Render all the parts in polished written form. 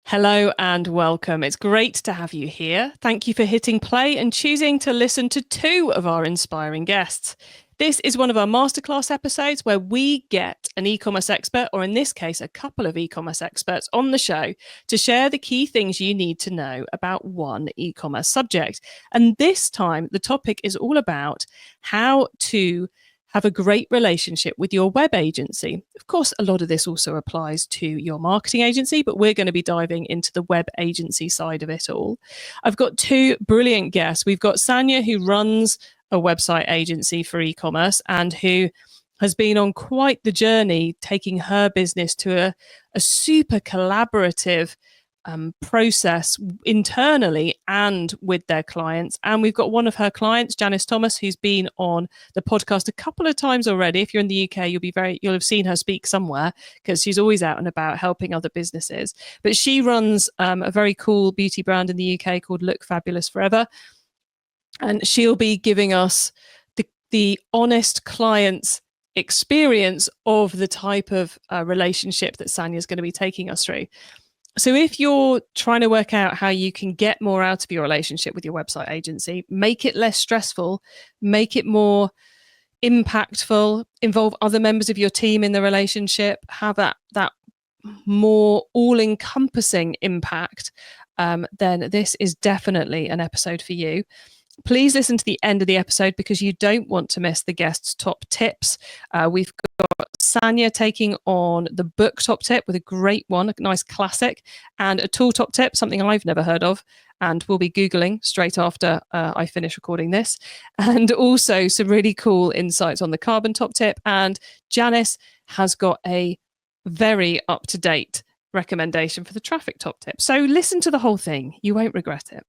Hello and welcome. It's great to have you here. Thank you for hitting play and choosing to listen to two of our inspiring guests. This is one of our masterclass episodes where we get an e-commerce expert, or in this case, a couple of e-commerce experts on the show to share the key things you need to know about one e-commerce subject. And this time, the topic is all about how to have a great relationship with your web agency. Of course, a lot of this also applies to your marketing agency, but we're going to be diving into the web agency side of it all. I've got two brilliant guests. We've got Sanya, who runs a website agency for e-commerce and who has been on quite the journey, taking her business to a super collaborative process internally and with their clients. And we've got one of her clients, Janis Thomas, who's been on the podcast a couple of times already. If you're in the UK, you'll have seen her speak somewhere because she's always out and about helping other businesses. But she runs a very cool beauty brand in the UK called Look Fabulous Forever. And she'll be giving us the honest client's experience of the type of relationship that Sanya is going to be taking us through. So if you're trying to work out how you can get more out of your relationship with your website agency, make it less stressful, make it more impactful, involve other members of your team in the relationship, have that more all-encompassing impact, then this is definitely an episode for you. Please listen to the end of the episode because you don't want to miss the guests' top tips. We've got Sanya taking on the book top tip with a great one, a nice classic, and a tool top tip, something I've never heard of, and we'll be Googling straight after I finish recording this. And also some really cool insights on the carbon top tip. And Janis has got a very up-to-date recommendation for the traffic top tip. So listen to the whole thing. You won't regret it.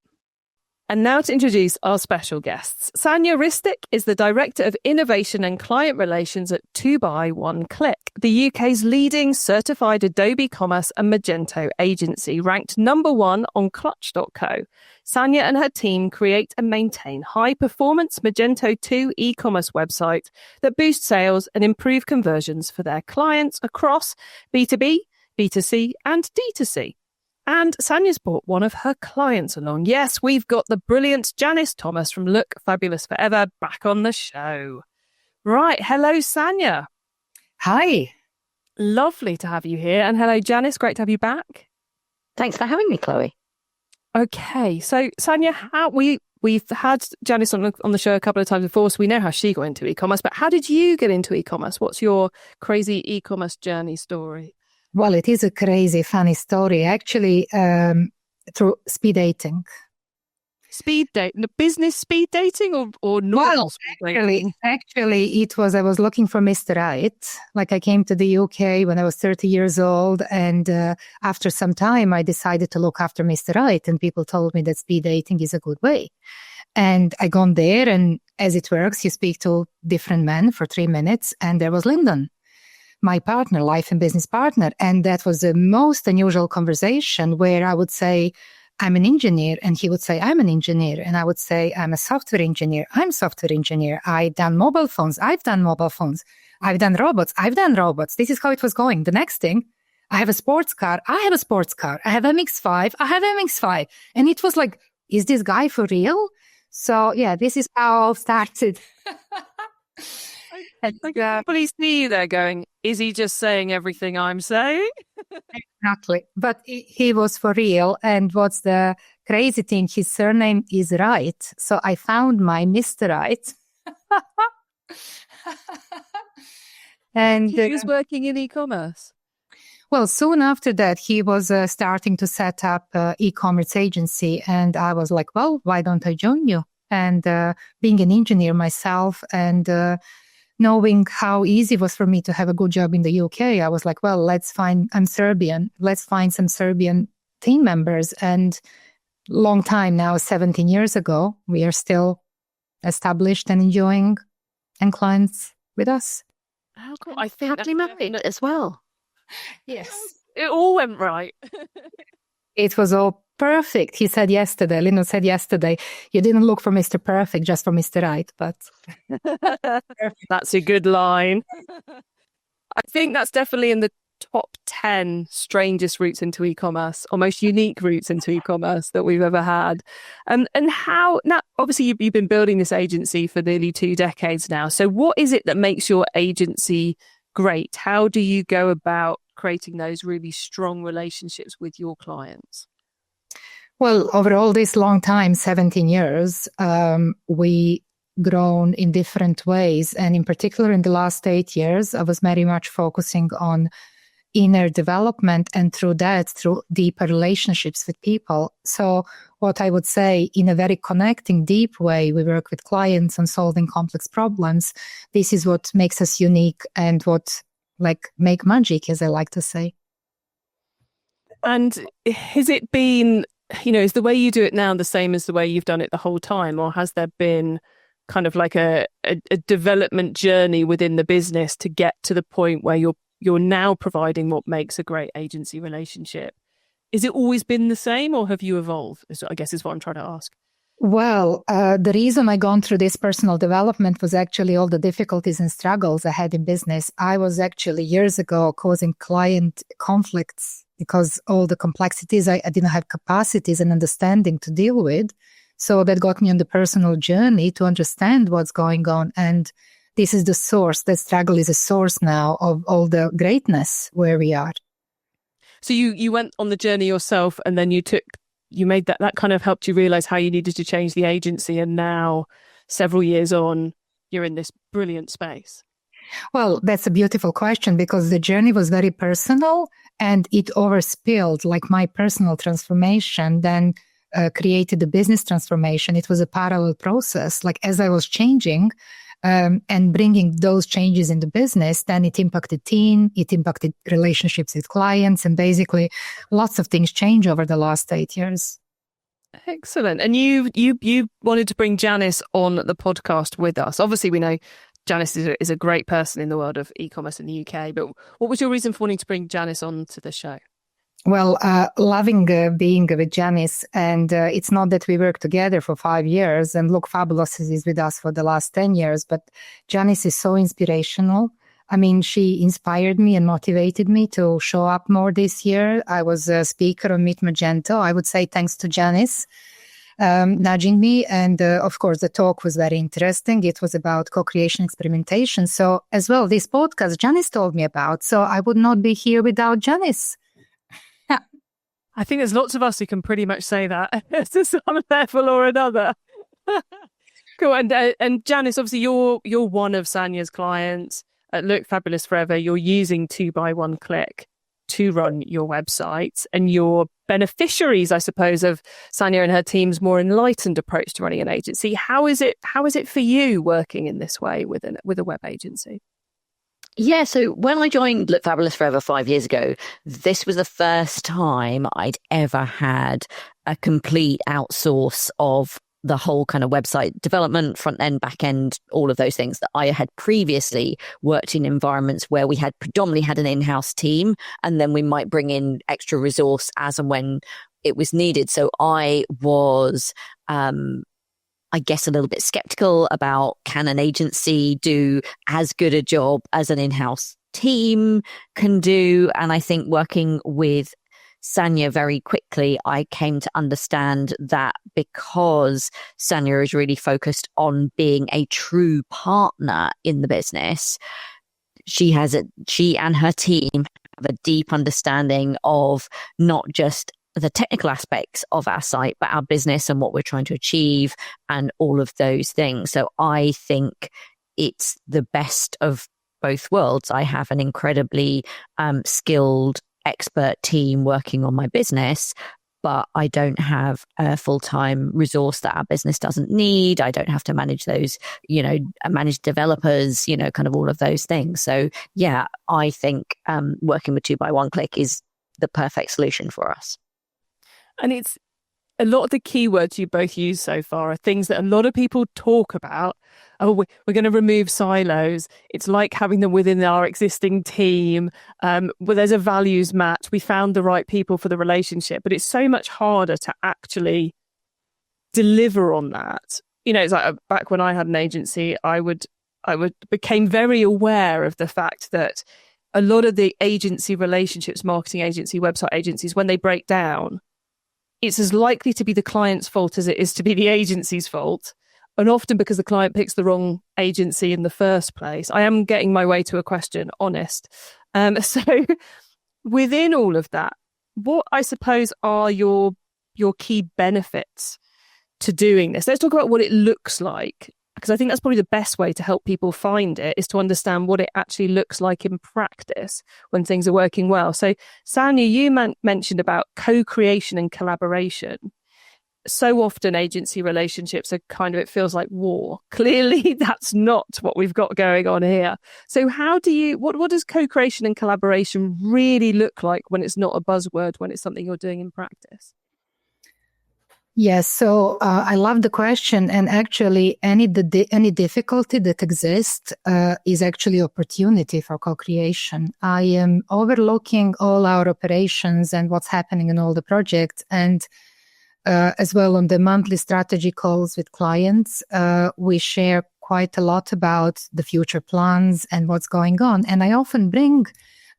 And now to introduce our special guests. Sanya Ristic is the Director of Innovation and Client Relations at 2Buy One Click, the UK's leading certified Adobe Commerce and Magento agency, ranked number one on Clutch.co. Sanya and her team create and maintain high-performance Magento 2 e-commerce websites that boost sales and improve conversions for their clients across B2B, B2C and D2C. And Sanya's brought one of her clients along. Yes, we've got the brilliant Janis Thomas from Look Fabulous Forever back on the show. Right. Hello, Sanya. Hi. Lovely to have you here. And hello, Janis. Great to have you back. Thanks for having me, Chloe. Okay. So, Sanya, we've had Janis on the show a couple of times before, so we know how she got into e-commerce. But how did you get into e-commerce? What's your crazy e-commerce journey story? Well, it is a crazy, funny story, actually, through speed dating. Speed dating? Business speed dating or normal speed dating? Actually, I was looking for Mr. Right. Like I came to the UK when I was 30 years old. And after some time, I decided to look after Mr. Right. And people told me that speed dating is a good way. And I gone there. And as it works, you speak to different men for 3 minutes. And there was Lyndon, my partner, life and business partner. And that was the most unusual conversation where I would say, I'm an engineer. And he would say, I'm an engineer. And I would say, I'm a software engineer. I'm a software engineer. I've done mobile phones. I've done mobile phones. I've done robots. I've done robots. This is how it was going. The next thing, I have a sports car. I have a sports car. I have MX-5. I have MX-5. And it was like, is this guy for real? So yeah, this is how it started. Somebody see you there going, is he just saying everything I'm saying? Exactly. But he was for real. And what's the crazy thing? His surname is Right. So I found my Mr. Right. And he was working in e-commerce. Well, soon after that, he was starting to set up e-commerce agency. And I was like, well, why don't I join you? And being an engineer myself and knowing how easy it was for me to have a good job in the UK, I was like, well, I'm Serbian. Let's find some Serbian team members. And long time now, 17 years ago, we are still established and enjoying and clients with us. Oh, cool. I think happily married as well. Yes. It all went right. It was all perfect. He said yesterday, Lino said yesterday, you didn't look for Mr. Perfect, just for Mr. Right. But that's a good line. I think that's definitely in the top 10 strangest routes into e-commerce, or most unique routes into e-commerce that we've ever had. And how, now, obviously you've been building this agency for nearly 2 decades now. So what is it that makes your agency great? How do you go about creating those really strong relationships with your clients? Well, over all this long time, 17 years, we grown in different ways. And in particular, in the last 8 years, I was very much focusing on inner development, and through that, through deeper relationships with people. So what I would say, in a very connecting, deep way, we work with clients on solving complex problems. This is what makes us unique and what make magic, as I like to say. And has it been, is the way you do it now the same as the way you've done it the whole time? Or has there been kind of like a development journey within the business to get to the point where you're now providing what makes a great agency relationship? Is it always been the same, or have you evolved? I guess is what I'm trying to ask. Well, the reason I gone through this personal development was actually all the difficulties and struggles I had in business. I was actually years ago causing client conflicts because all the complexities I didn't have capacities and understanding to deal with. So that got me on the personal journey to understand what's going on. And this is the source. That struggle is a source now of all the greatness where we are. So you went on the journey yourself, and then you made that kind of helped you realize how you needed to change the agency. And now, several years on, you're in this brilliant space. Well, that's a beautiful question, because the journey was very personal and it overspilled, like my personal transformation then created the business transformation. It was a parallel process. Like as I was changing and bringing those changes in the business, then it impacted team, it impacted relationships with clients, and basically lots of things changed over the last 8 years. Excellent. And you wanted to bring Janis on the podcast with us. Obviously, we know Janis is a great person in the world of e-commerce in the UK, but what was your reason for wanting to bring Janis on to the show? Well, loving being with Janis, and it's not that we worked together for 5 years, and Look Fabulous is with us for the last 10 years, but Janis is so inspirational. I mean, she inspired me and motivated me to show up more this year. I was a speaker on Meet Magento. I would say thanks to Janis nudging me. And of course, the talk was very interesting. It was about co-creation experimentation. So as well, this podcast Janis told me about. So I would not be here without Janis. I think there's lots of us who can pretty much say that to some level or another. Cool. And Janis, obviously, you're one of Sanya's clients at Look Fabulous Forever. You're using 2x1 Click to run your website, and you're beneficiaries, I suppose, of Sanya and her team's more enlightened approach to running an agency. How is it for you working in this way with a web agency? Yeah, so when I joined Look Fabulous Forever 5 years ago, this was the first time I'd ever had a complete outsource of the whole kind of website development, front end, back end, all of those things that I had previously worked in environments where we had predominantly had an in-house team, and then we might bring in extra resource as and when it was needed. So I was, I guess, a little bit skeptical about, can an agency do as good a job as an in-house team can do? And I think working with Sanya very quickly, I came to understand that because Sanya is really focused on being a true partner in the business, she and her team have a deep understanding of not just the technical aspects of our site, but our business and what we're trying to achieve and all of those things. So I think it's the best of both worlds. I have an incredibly skilled expert team working on my business, but I don't have a full-time resource that our business doesn't need. I don't have to manage those, manage developers, kind of all of those things. So yeah, I think working with 2x1 Click is the perfect solution for us. And it's a lot of the keywords you both use so far are things that a lot of people talk about. Oh, we're going to remove silos. It's like having them within our existing team. Where there's a values match. We found the right people for the relationship, but it's so much harder to actually deliver on that. It's like back when I had an agency, I became very aware of the fact that a lot of the agency relationships, marketing agency, website agencies, when they break down, it's as likely to be the client's fault as it is to be the agency's fault. And often because the client picks the wrong agency in the first place. I am getting my way to a question, honest. So within all of that, what I suppose are your key benefits to doing this? Let's talk about what it looks like, because I think that's probably the best way to help people find it, is to understand what it actually looks like in practice when things are working well. So Sanya, you mentioned about co-creation and collaboration. So often agency relationships are kind of, it feels like war. Clearly that's not what we've got going on here. So how do you, what does co-creation and collaboration really look like when it's not a buzzword, when it's something you're doing in practice? Yes, so I love the question, and actually any difficulty that exists is actually opportunity for co-creation. I am overlooking all our operations and what's happening in all the projects, and as well on the monthly strategy calls with clients, we share quite a lot about the future plans and what's going on. And I often bring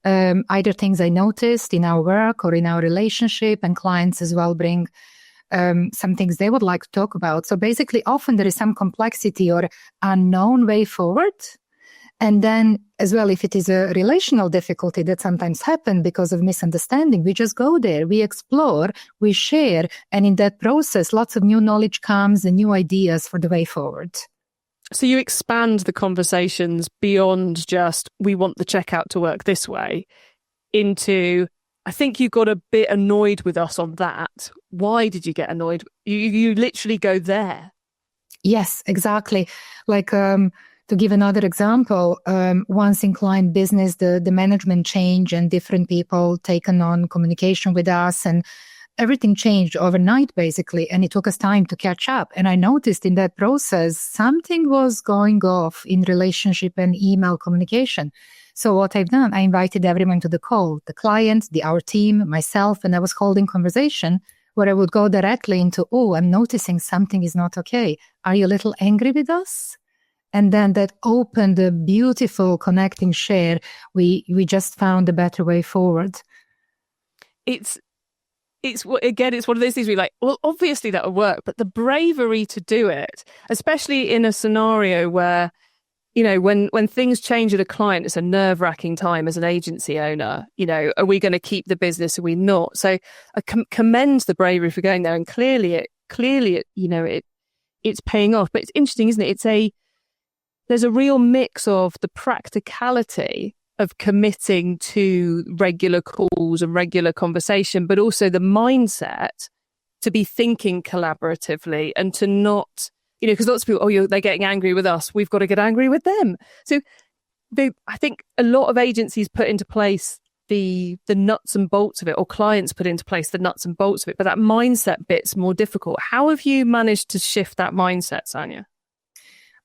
either things I noticed in our work or in our relationship, and clients as well bring some things they would like to talk about. So basically, often there is some complexity or unknown way forward. And then as well, if it is a relational difficulty that sometimes happen because of misunderstanding, we just go there, we explore, we share. And in that process, lots of new knowledge comes and new ideas for the way forward. So you expand the conversations beyond just, we want the checkout to work this way, into, I think you got a bit annoyed with us on that. Why did you get annoyed? You literally go there. Yes, exactly. Like, to give another example, once in client business, the management changed and different people taken on communication with us, and everything changed overnight, basically. And it took us time to catch up. And I noticed in that process, something was going off in relationship and email communication. So what I've done, I invited everyone to the call, the client, our team, myself, and I was holding conversation where I would go directly into, oh, I'm noticing something is not okay. Are you a little angry with us? And then that opened a beautiful connecting share. We just found a better way forward. It's one of those things where you're like, well, obviously that will work, but the bravery to do it, especially in a scenario where, you know, when things change at a client, it's a nerve-wracking time as an agency owner. You know, are we going to keep the business? Are we not? So I commend the bravery for going there, and clearly it, you know, it's paying off. But it's interesting, isn't it? There's a real mix of the practicality of committing to regular calls and regular conversation, but also the mindset to be thinking collaboratively and to not, you know, because lots of people, they're getting angry with us, we've got to get angry with them. So I think a lot of agencies put into place the nuts and bolts of it, or clients put into place the nuts and bolts of it, but that mindset bit's more difficult. How have you managed to shift that mindset, Sanya?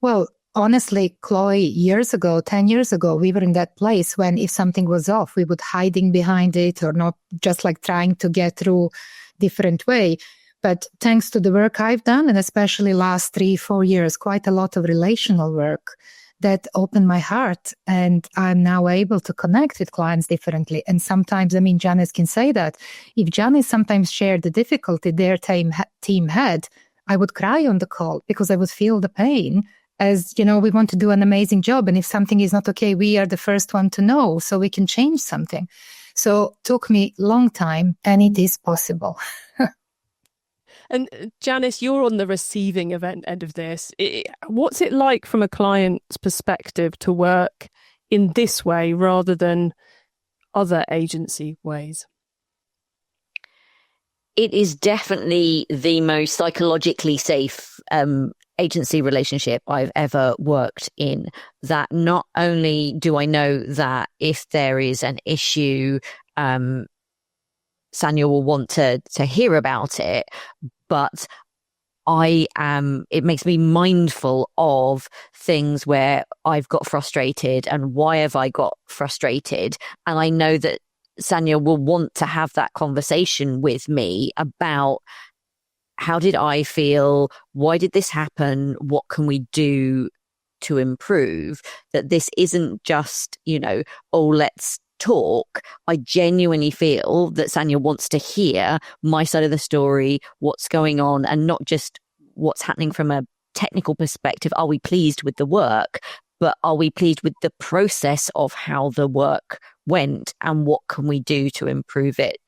Well, honestly, Chloë, 10 years ago, we were in that place when if something was off, we would hiding behind it or not, just like trying to get through different way. But thanks to the work I've done, and especially last 3-4 years, quite a lot of relational work that opened my heart, and I'm now able to connect with clients differently. And sometimes, I mean, Janis can say that if Janis sometimes shared the difficulty their team had, I would cry on the call because I would feel the pain. As you know, we want to do an amazing job, and if something is not okay, we are the first one to know so we can change something. So it took me a long time, and it is possible. And Janis, you're on the receiving end of this. What's it like from a client's perspective to work in this way rather than other agency ways? It is definitely the most psychologically safe agency relationship I've ever worked in. That not only do I know that if there is an issue, Sanya will want to hear about it, but it makes me mindful of things where I've got frustrated and why have I got frustrated. And I know that Sanya will want to have that conversation with me about how did I feel? Why did this happen? What can we do to improve, that this isn't just, oh, let's talk. I genuinely feel that Sanya wants to hear my side of the story, what's going on, and not just what's happening from a technical perspective. Are we pleased with the work? But are we pleased with the process of how the work went, and what can we do to improve it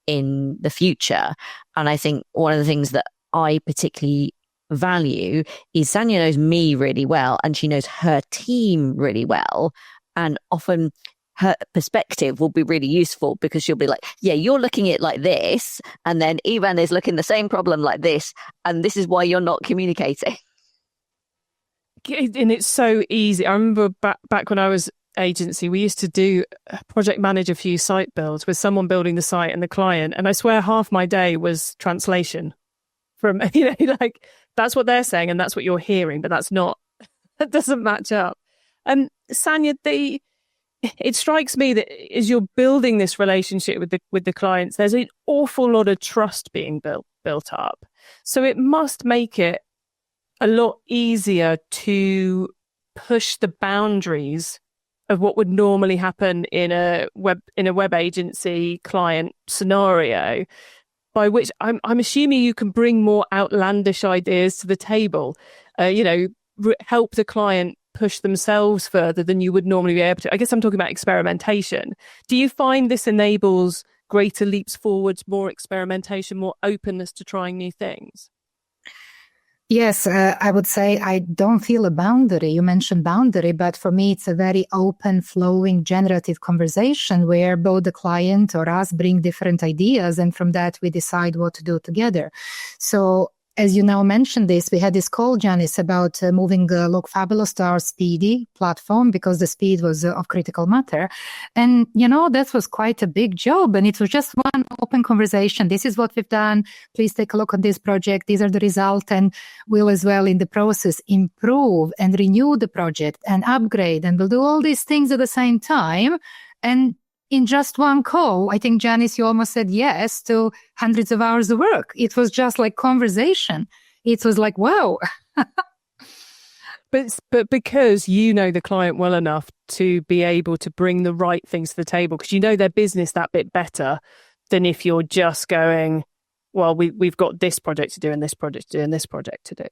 in the future? And I think one of the things that I particularly value is Sanya knows me really well, and she knows her team really well. And often her perspective will be really useful, because she'll be like, yeah, you're looking at it like this, and then Ivan is looking the same problem like this, and this is why you're not communicating. And it's so easy. I remember back when I was agency, we used to manage a few site builds with someone building the site and the client, and I swear half my day was translation from, like, that's what they're saying and that's what you're hearing, but that doesn't match up. Sanya, it strikes me that as you're building this relationship with the clients, there's an awful lot of trust being built up. So it must make it a lot easier to push the boundaries of what would normally happen in a web agency client scenario, by which I'm assuming you can bring more outlandish ideas to the table, help the client push themselves further than you would normally be able to. I guess I'm talking about experimentation. Do you find this enables greater leaps forwards, more experimentation, more openness to trying new things? Yes, I would say I don't feel a boundary. You mentioned boundary, but for me, it's a very open, flowing, generative conversation where both the client or us bring different ideas, and from that we decide what to do together. So as you now mentioned this, we had this call, Janis, about moving Look Fabulous to our Speedy platform, because the speed was of critical matter. And, that was quite a big job. And it was just one open conversation. This is what we've done. Please take a look on this project. These are the results. And we'll as well in the process improve and renew the project and upgrade. And we'll do all these things at the same time. And in just one call, I think, Janis, you almost said yes to hundreds of hours of work. It was just like conversation. It was like, wow. But because you know the client well enough to be able to bring the right things to the table, because you know their business that bit better than if you're just going, well, we've got this project to do and this project to do and this project to do.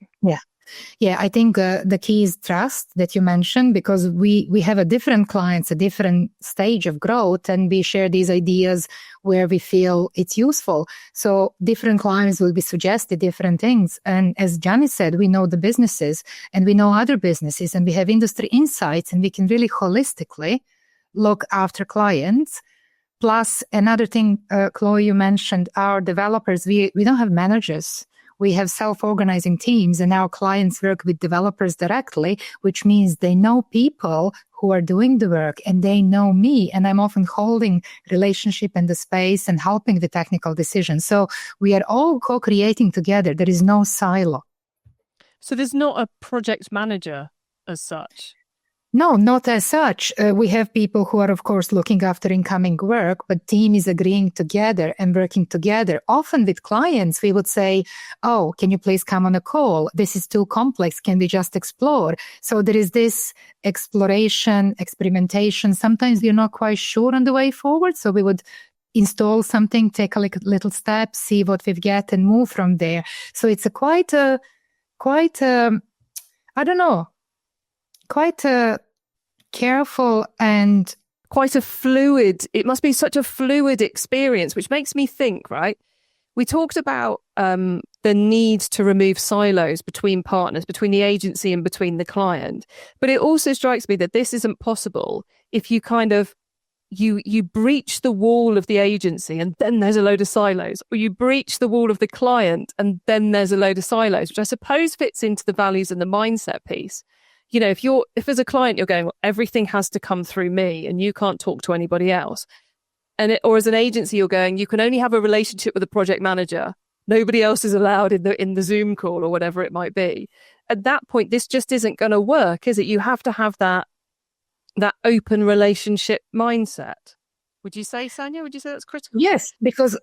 Yeah, I think the key is trust that you mentioned, because we have a different clients, a different stage of growth, and we share these ideas where we feel it's useful. So different clients will be suggested different things. And as Janis said, we know the businesses and we know other businesses, and we have industry insights, and we can really holistically look after clients. Plus, another thing, Chloe, you mentioned, our developers, we don't have managers. We have self-organizing teams, and our clients work with developers directly, which means they know people who are doing the work, and they know me, and I'm often holding relationship in the space and helping the technical decisions. So we are all co-creating together. There is no silo. So there's not a project manager as such? No, not as such. We have people who are, of course, looking after incoming work, but team is agreeing together and working together. Often with clients, we would say, oh, can you please come on a call? This is too complex. Can we just explore? So there is this exploration, experimentation. Sometimes we're not quite sure on the way forward. So we would install something, take a little step, see what we've got, and move from there. So it's quite a careful and quite a fluid, it must be such a fluid experience, which makes me think, right? We talked about the need to remove silos between partners, between the agency and between the client. But it also strikes me that this isn't possible if you kind of, you breach the wall of the agency and then there's a load of silos, or you breach the wall of the client and then there's a load of silos, which I suppose fits into the values and the mindset piece. You know, if as a client, you're going, well, everything has to come through me and you can't talk to anybody else. Or as an agency, you're going, you can only have a relationship with a project manager. Nobody else is allowed in the Zoom call or whatever it might be. At that point, this just isn't going to work, is it? You have to have that open relationship mindset. Would you say, Sanya? Would you say that's critical? Yes, because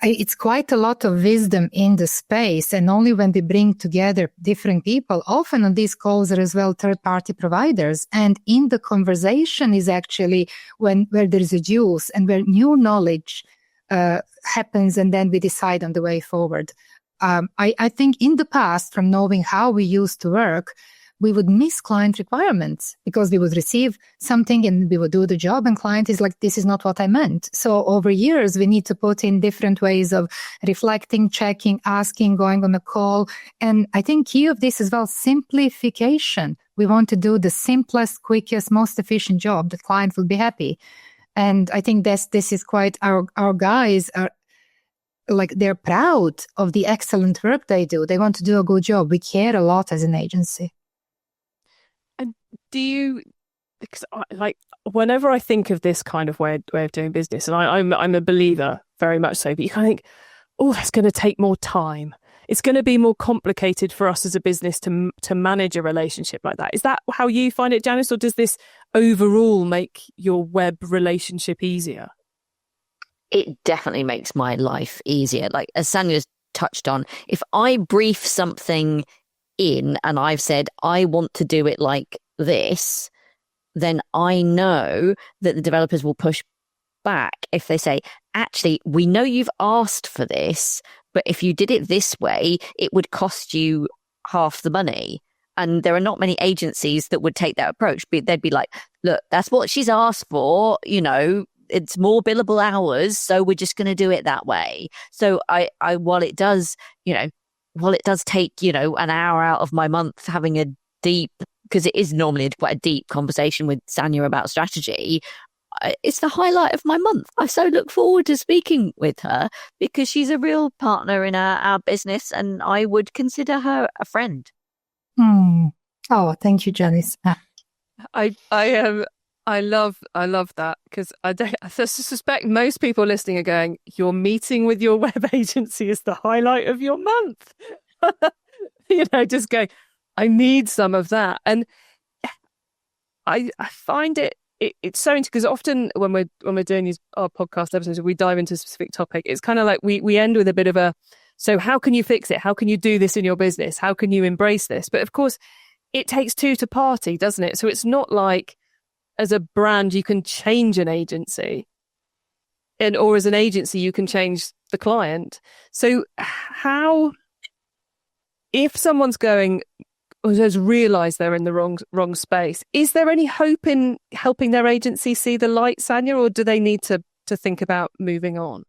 it's quite a lot of wisdom in the space. And only when we bring together different people, often on these calls are as well third-party providers. And in the conversation is actually where there is a juice and where new knowledge happens, and then we decide on the way forward. I think in the past, from knowing how we used to work, we would miss client requirements because we would receive something and we would do the job, and client is like, this is not what I meant. So over years, we need to put in different ways of reflecting, checking, asking, going on a call. And I think key of this is, well, simplification. We want to do the simplest, quickest, most efficient job. The client will be happy. And I think this is quite, our guys are like, they're proud of the excellent work they do. They want to do a good job. We care a lot as an agency. And do you, because whenever I think of this kind of way of doing business, and I'm a believer very much so, but you kind of think, oh, that's going to take more time. It's going to be more complicated for us as a business to manage a relationship like that. Is that how you find it, Janis, or does this overall make your web relationship easier? It definitely makes my life easier. Like, as Sanya's touched on, if I brief something in and I've said, I want to do it like this, then I know that the developers will push back if they say, actually, we know you've asked for this, but if you did it this way, it would cost you half the money. And there are not many agencies that would take that approach. They'd be like, look, that's what she's asked for, it's more billable hours, so we're just going to do it that way. So while it does take, an hour out of my month having a deep, because it is normally quite a deep conversation with Sanya about strategy, it's the highlight of my month. I so look forward to speaking with her because she's a real partner in our business, and I would consider her a friend. Oh, thank you, Janis. I love that, because I suspect most people listening are going, your meeting with your web agency is the highlight of your month. Just going, I need some of that. And I find it's so interesting, because often when we're doing our podcast episodes, we dive into a specific topic. It's kind of like we end with a bit of a, so how can you fix it? How can you do this in your business? How can you embrace this? But of course, it takes two to party, doesn't it? So it's not like, as a brand, you can change an agency, or as an agency, you can change the client. So how, if someone's going, or has realised they're in the wrong space, is there any hope in helping their agency see the light, Sanya, or do they need to think about moving on?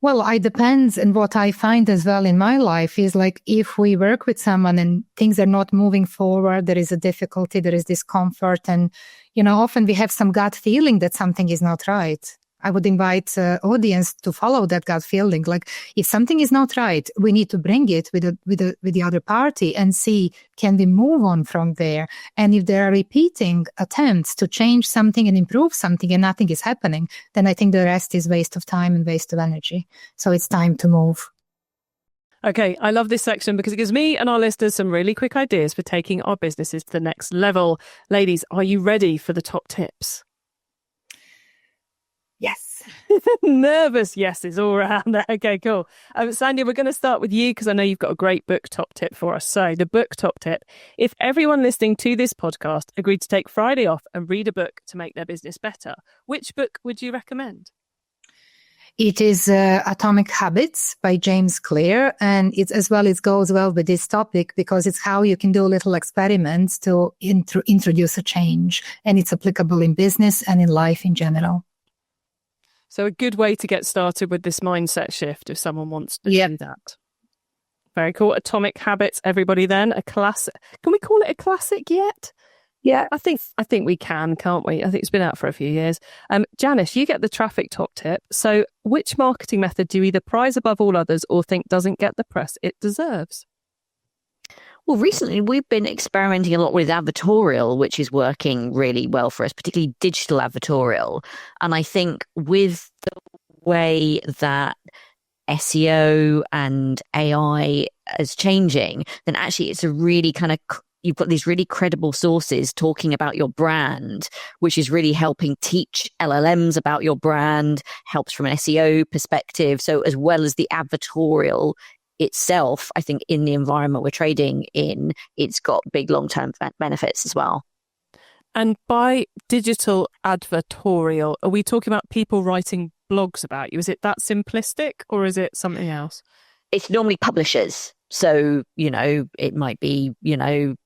Well, it depends. And what I find as well in my life is, like, if we work with someone and things are not moving forward, there is a difficulty, there is discomfort. And, often we have some gut feeling that something is not right. I would invite audience to follow that gut feeling. Like, if something is not right, we need to bring it with the other party and see, can we move on from there? And if there are repeating attempts to change something and improve something and nothing is happening, then I think the rest is waste of time and waste of energy. So it's time to move. Okay, I love this section because it gives me and our listeners some really quick ideas for taking our businesses to the next level. Ladies, are you ready for the top tips? Yes. Nervous yeses all around there. Okay, cool. Sanya, we're going to start with you because I know you've got a great book top tip for us. So the book top tip: if everyone listening to this podcast agreed to take Friday off and read a book to make their business better, which book would you recommend? It is Atomic Habits by James Clear. And it goes well with this topic because it's how you can do little experiments to introduce a change. And it's applicable in business and in life in general. So a good way to get started with this mindset shift if someone wants to do that. Very cool. Atomic Habits, everybody then. A classic. Can we call it a classic yet? Yeah, I think we can, can't we? I think it's been out for a few years. Janis, you get the traffic top tip. So which marketing method do you either prize above all others or think doesn't get the press it deserves? Well, recently we've been experimenting a lot with advertorial, which is working really well for us, particularly digital advertorial. And I think with the way that SEO and AI is changing, then actually it's a really kind of you've got these really credible sources talking about your brand, which is really helping teach LLMs about your brand, helps from an SEO perspective. So as well as the advertorial itself, I think in the environment we're trading in, it's got big long-term benefits as well. And by digital advertorial, are we talking about people writing blogs about you? Is it that simplistic or is it something else? It's normally publishers. So, it might be, the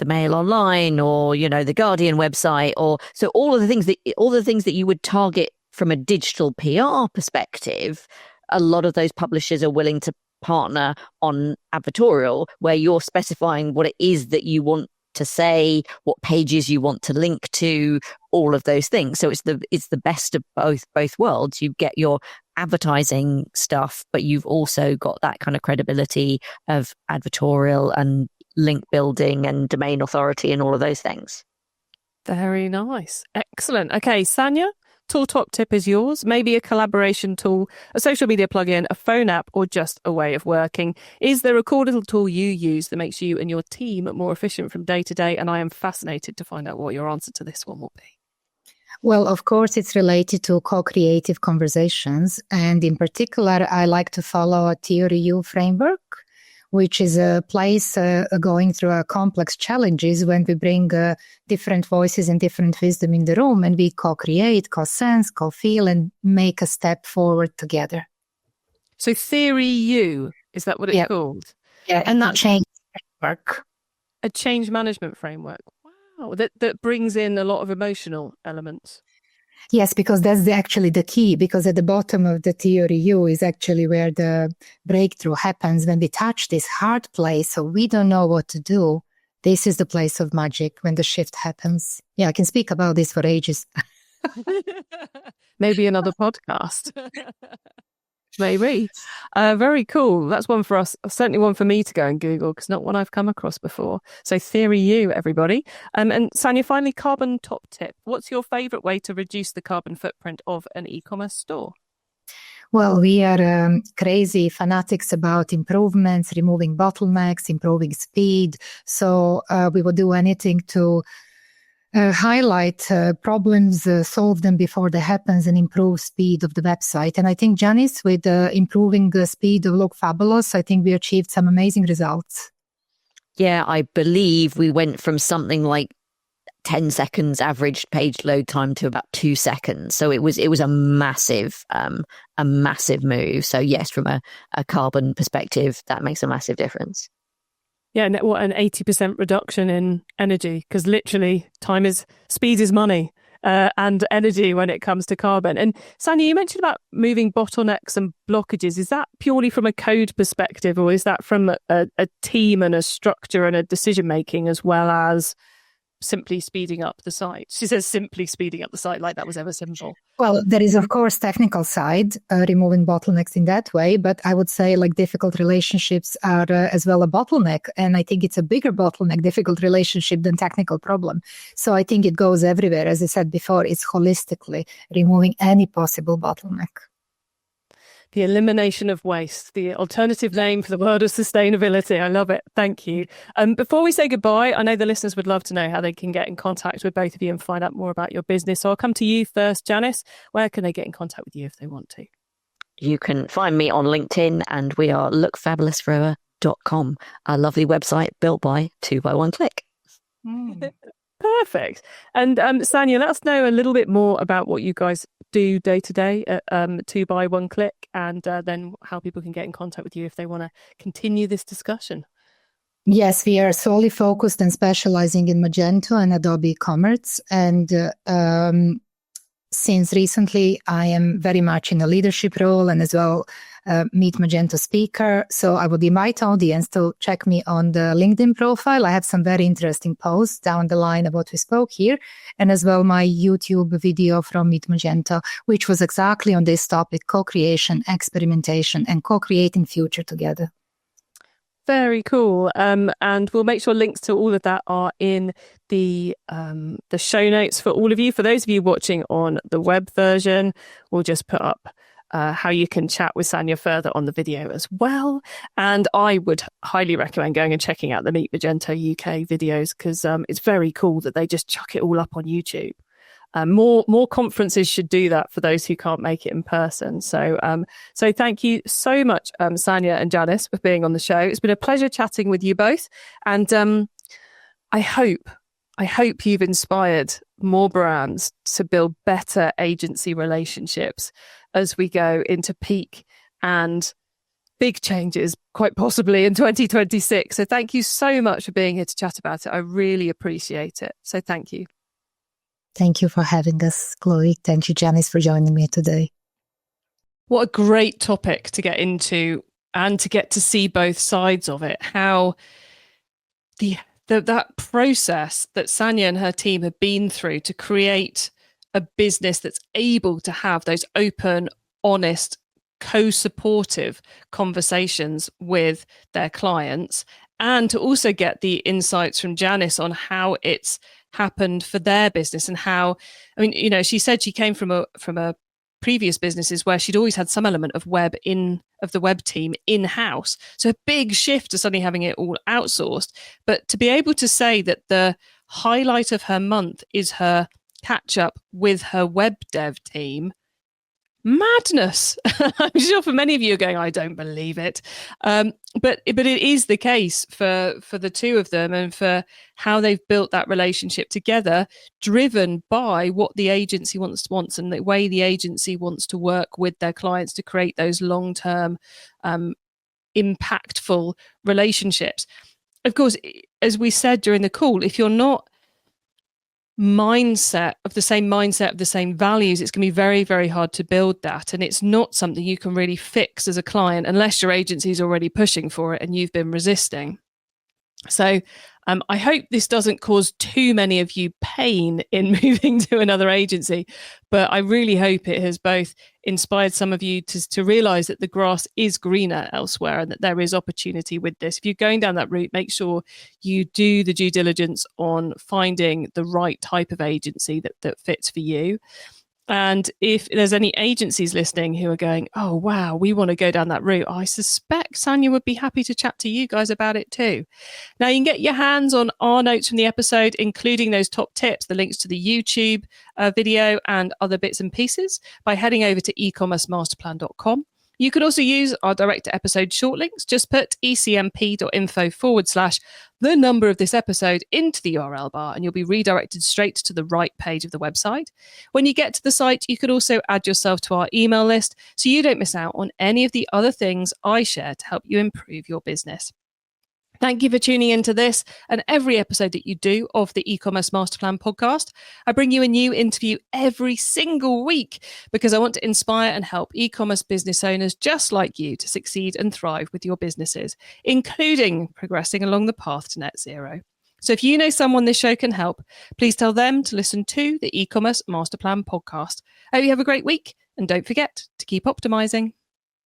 Mail Online or, the Guardian website, or so all the things that you would target from a digital PR perspective, a lot of those publishers are willing to partner on advertorial, where you're specifying what it is that you want to say, what pages you want to link to, all of those things. So it's the best of both worlds. You get your advertising stuff, but you've also got that kind of credibility of advertorial and link building and domain authority and all of those things. Very nice. Excellent. Okay, Sanya, tool top tip is yours. Maybe a collaboration tool, a social media plugin, a phone app, or just a way of working. Is there a core little tool you use that makes you and your team more efficient from day to day? And I am fascinated to find out what your answer to this one will be. Well, of course, it's related to co-creative conversations. And in particular, I like to follow a theory U framework, which is a place going through complex challenges when we bring different voices and different wisdom in the room, and we co-create, co-sense, co-feel, and make a step forward together. So theory U, is that what it's called? Yeah, and not change framework. A change management framework. Wow, that brings in a lot of emotional elements. Yes, because that's actually the key, because at the bottom of the theory U is actually where the breakthrough happens when we touch this hard place, so we don't know what to do. This is the place of magic when the shift happens. Yeah, I can speak about this for ages. Maybe another podcast. Maybe. Very cool. That's one for us. Certainly one for me to go and Google, because not one I've come across before. So theory U, everybody. And Sanya, finally, carbon top tip. What's your favorite way to reduce the carbon footprint of an e-commerce store? Well, we are crazy fanatics about improvements, removing bottlenecks, improving speed. So we will do anything to highlight problems, solve them before they happen, and improve speed of the website. And I think, Janis, with improving the speed of Look Fabulous, I think we achieved some amazing results. Yeah, I believe we went from something like 10 seconds average page load time to about 2 seconds. So it was a massive move. So yes, from a carbon perspective, that makes a massive difference. Yeah, and what an 80% reduction in energy, because literally speed is money and energy when it comes to carbon. And Sanya, you mentioned about moving bottlenecks and blockages. Is that purely from a code perspective, or is that from a team and a structure and a decision making, as well as simply speeding up the site? She says simply speeding up the site, like that was ever simple. Well, there is, of course, technical side, removing bottlenecks in that way. But I would say like difficult relationships are as well a bottleneck. And I think it's a bigger bottleneck, difficult relationship, than technical problem. So I think it goes everywhere. As I said before, it's holistically removing any possible bottleneck. The elimination of waste, the alternative name for the world of sustainability. I love it. Thank you. Before we say goodbye, I know the listeners would love to know how they can get in contact with both of you and find out more about your business. So I'll come to you first, Janis. Where can they get in contact with you if they want to? You can find me on LinkedIn, and we are lookfabulousforever.com, a lovely website built by 2x1 Click. Perfect. And Sanya, let us know a little bit more about what you guys do day to day at 2x1 Click, and then how people can get in contact with you if they want to continue this discussion. Yes, we are solely focused and specializing in Magento and Adobe eCommerce. And since recently, I am very much in a leadership role and as well Meet Magento speaker. So I would invite audience to check me on the LinkedIn profile. I have some very interesting posts down the line of what we spoke here, and as well my YouTube video from Meet Magento, which was exactly on this topic: co-creation, experimentation, and co-creating future together. Very cool. And we'll make sure links to all of that are in the show notes for all of you. For those of you watching on the web version, we'll just put up how you can chat with Sanya further on the video as well. And I would highly recommend going and checking out the Meet Magento UK videos, because it's very cool that they just chuck it all up on YouTube. More conferences should do that for those who can't make it in person. So thank you so much, Sanya and Janis, for being on the show. It's been a pleasure chatting with you both, and I hope you've inspired more brands to build better agency relationships as we go into peak and big changes, quite possibly in 2026. So thank you so much for being here to chat about it. I really appreciate it. So thank you. Thank you for having us, Chloe. Thank you, Janis, for joining me today. What a great topic to get into, and to get to see both sides of it. How that process that Sanya and her team have been through to create a business that's able to have those open, honest, co-supportive conversations with their clients, and to also get the insights from Janis on how it's happened for their business, and how, I mean, you know, she said she came from a previous businesses where she'd always had some element of the web team in-house. So a big shift to suddenly having it all outsourced. But to be able to say that the highlight of her month is her catch up with her web dev team, madness. I'm sure for many of you are going, I don't believe it. But it is the case for the two of them, and for how they've built that relationship together, driven by what the agency wants, and the way the agency wants to work with their clients to create those long-term, impactful relationships. Of course, as we said during the call, if you're not mindset of the same values, it's going to be very, very hard to build that, and it's not something you can really fix as a client unless your agency is already pushing for it and you've been resisting. So I hope this doesn't cause too many of you pain in moving to another agency, but I really hope it has both inspired some of you to realize that the grass is greener elsewhere, and that there is opportunity with this. If you're going down that route, make sure you do the due diligence on finding the right type of agency that fits for you. And if there's any agencies listening who are going, oh, wow, we want to go down that route, I suspect Sanya would be happy to chat to you guys about it too. Now, you can get your hands on our notes from the episode, including those top tips, the links to the YouTube video and other bits and pieces, by heading over to ecommercemasterplan.com. You can also use our direct to episode short links. Just put ecmp.info/the number of this episode into the URL bar, and you'll be redirected straight to the right page of the website. When you get to the site, you could also add yourself to our email list so you don't miss out on any of the other things I share to help you improve your business. Thank you for tuning into this and every episode that you do of the E-commerce Masterplan podcast. I bring you a new interview every single week because I want to inspire and help e-commerce business owners just like you to succeed and thrive with your businesses, including progressing along the path to net zero. So if you know someone this show can help, please tell them to listen to the E-commerce Masterplan podcast. I hope you have a great week, and don't forget to keep optimizing.